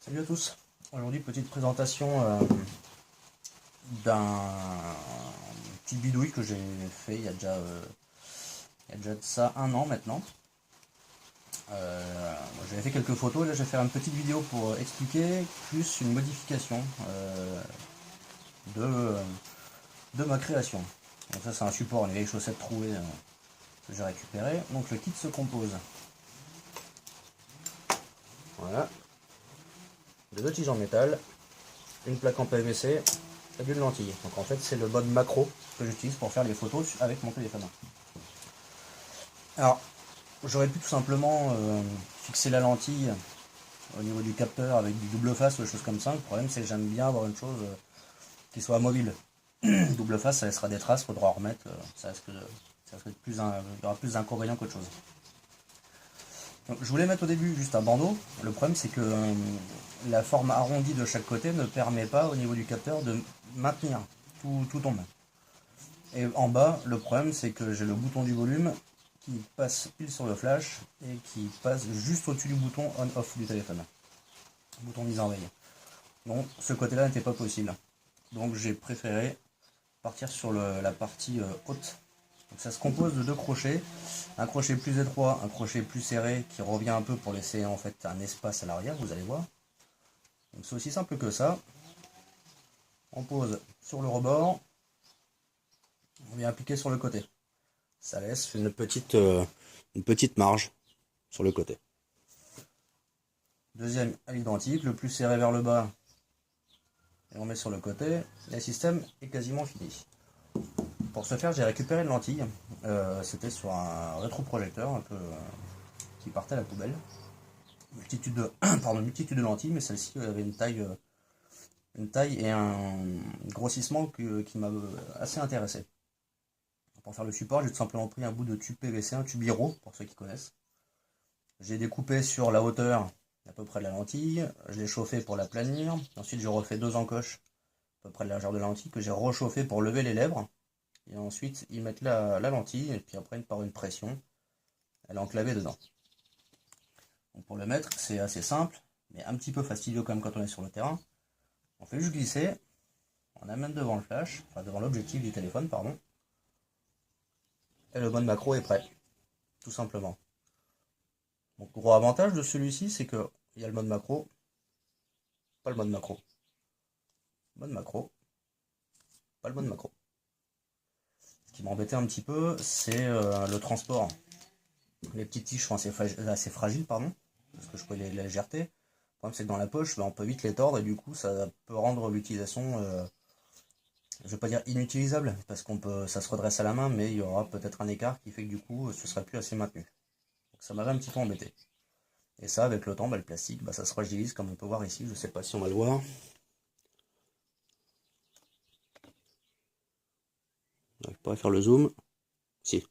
Salut à tous. Aujourd'hui, petite présentation d'un petit bidouille que j'ai fait il y a déjà de ça un an maintenant. J'avais fait quelques photos et là je vais faire une petite vidéo pour expliquer plus une modification de, de ma création. Donc ça c'est un support, une vieille chaussette trouée que j'ai récupéré. Donc le kit se compose. Voilà. De deux tiges en métal, une plaque en PVC et d'une lentille. Donc en fait c'est le mode macro que j'utilise pour faire les photos avec mon téléphone. Alors j'aurais pu tout simplement fixer la lentille au niveau du capteur avec du double face ou des choses comme ça. Le problème c'est que j'aime bien avoir une chose qui soit mobile. Double face ça laissera des traces, faudra en remettre, ça risque de plus il y aura plus d'inconvénients qu'autre chose. Donc, je voulais mettre au début juste un bandeau. Le problème c'est que la forme arrondie de chaque côté ne permet pas au niveau du capteur de maintenir, tout tombe. Et en bas, le problème c'est que j'ai le bouton du volume qui passe pile sur le flash et qui passe juste au-dessus du bouton on-off du téléphone. Bouton mise en veille. Donc ce côté-là n'était pas possible. Donc j'ai préféré partir sur la partie haute. Donc ça se compose de deux crochets, un crochet plus étroit, un crochet plus serré qui revient un peu pour laisser en fait un espace à l'arrière, vous allez voir. Donc c'est aussi simple que ça. On pose sur le rebord, on vient appliquer sur le côté. Ça laisse une petite marge sur le côté. Deuxième à l'identique, le plus serré vers le bas, et on met sur le côté, et le système est quasiment fini. Pour ce faire, j'ai récupéré une lentille, c'était sur un rétroprojecteur un peu qui partait à la poubelle. Multitude de lentilles, mais celle-ci avait une taille et un grossissement qui m'a assez intéressé. Pour faire le support, j'ai tout simplement pris un bout de tube PVC, un tube Hiro, pour ceux qui connaissent. J'ai découpé sur la hauteur à peu près de la lentille, je l'ai chauffé pour la planir, ensuite j'ai refait deux encoches à peu près de la largeur de la lentille que j'ai rechauffé pour lever les lèvres, et ensuite y mettre la lentille, et puis après par une pression, elle est enclavée dedans. Donc pour le mettre, c'est assez simple, mais un petit peu fastidieux quand même quand on est sur le terrain. On fait juste glisser, on amène devant le flash, enfin devant l'objectif du téléphone, pardon, et le mode macro est prêt, tout simplement. Donc gros avantage de celui-ci, c'est que il y a le mode macro, pas le mode macro. Mode macro, pas le mode macro. Ce qui m'embêtait un petit peu, c'est le transport. Les petites tiges sont assez fragiles, pardon, parce que je peux les légèreté. Le problème c'est que dans la poche, on peut vite les tordre et du coup ça peut rendre l'utilisation, je vais pas dire inutilisable, parce ça se redresse à la main, mais il y aura peut-être un écart qui fait que du coup ce sera plus assez maintenu. Donc ça m'avait un petit peu embêté. Et ça, avec le temps, le plastique, ça se fragilise comme on peut voir ici. Je sais pas si on va le voir. Je pourrais faire le zoom. Si.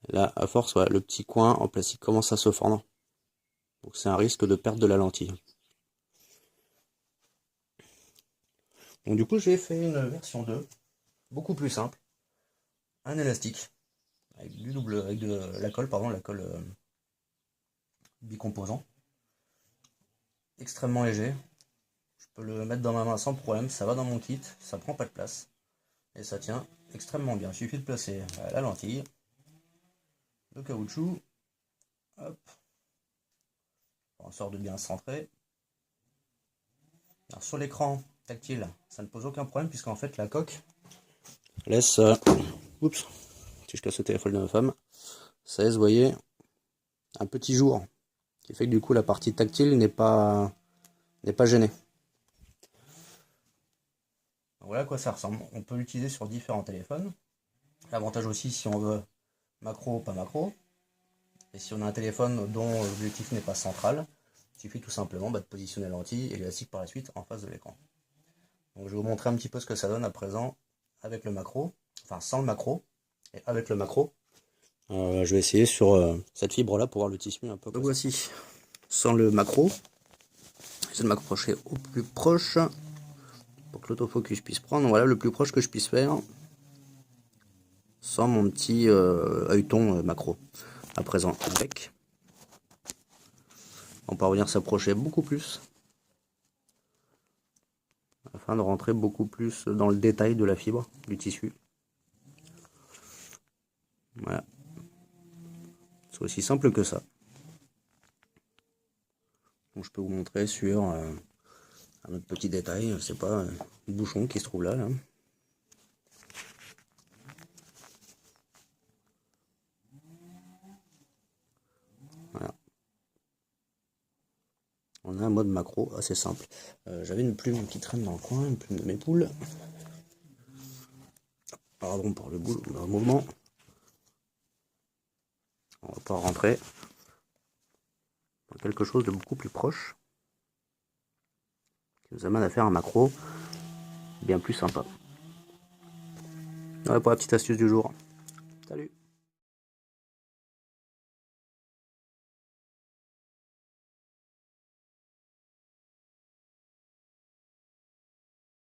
Là, à force, voilà, le petit coin en plastique commence à se fendre. Donc c'est un risque de perte de la lentille. Donc du coup, j'ai fait une version 2, beaucoup plus simple. Un élastique, avec de la colle, pardon, la colle bicomposant. Extrêmement léger. Je peux le mettre dans ma main sans problème, ça va dans mon kit, ça prend pas de place. Et ça tient extrêmement bien. Il suffit de placer la lentille, le caoutchouc, hop, en sorte de bien centrer. Alors, sur l'écran tactile, ça ne pose aucun problème puisqu'en fait la coque laisse, oups, si je casse le téléphone de ma femme, ça laisse, vous voyez, un petit jour qui fait que du coup la partie tactile n'est pas gênée. Donc, voilà à quoi ça ressemble. On peut l'utiliser sur différents téléphones. L'avantage aussi si on veut macro ou pas macro. Et si on a un téléphone dont l'objectif n'est pas central, il suffit tout simplement de positionner la lentille et l'élastique par la suite en face de l'écran. Donc je vais vous montrer un petit peu ce que ça donne à présent avec le macro, enfin sans le macro, et avec le macro. Je vais essayer sur cette fibre là pour voir le tissu un peu. Donc voici, sans le macro, j'essaie de m'approcher au plus proche pour que l'autofocus puisse prendre. Voilà le plus proche que je puisse faire sans mon petit œilleton macro. À présent avec, on peut revenir s'approcher beaucoup plus. afin de rentrer beaucoup plus dans le détail de la fibre, du tissu. Voilà. C'est aussi simple que ça. Donc, je peux vous montrer sur un autre petit détail, c'est pas un bouchon qui se trouve là. Voilà. On a un mode macro assez simple. J'avais une plume qui traîne dans le coin, une plume de mes poules. Pardon pour le mouvement. On va pouvoir rentrer dans quelque chose de beaucoup plus proche, qui nous amène à faire un macro bien plus sympa. Voilà pour la petite astuce du jour. Salut!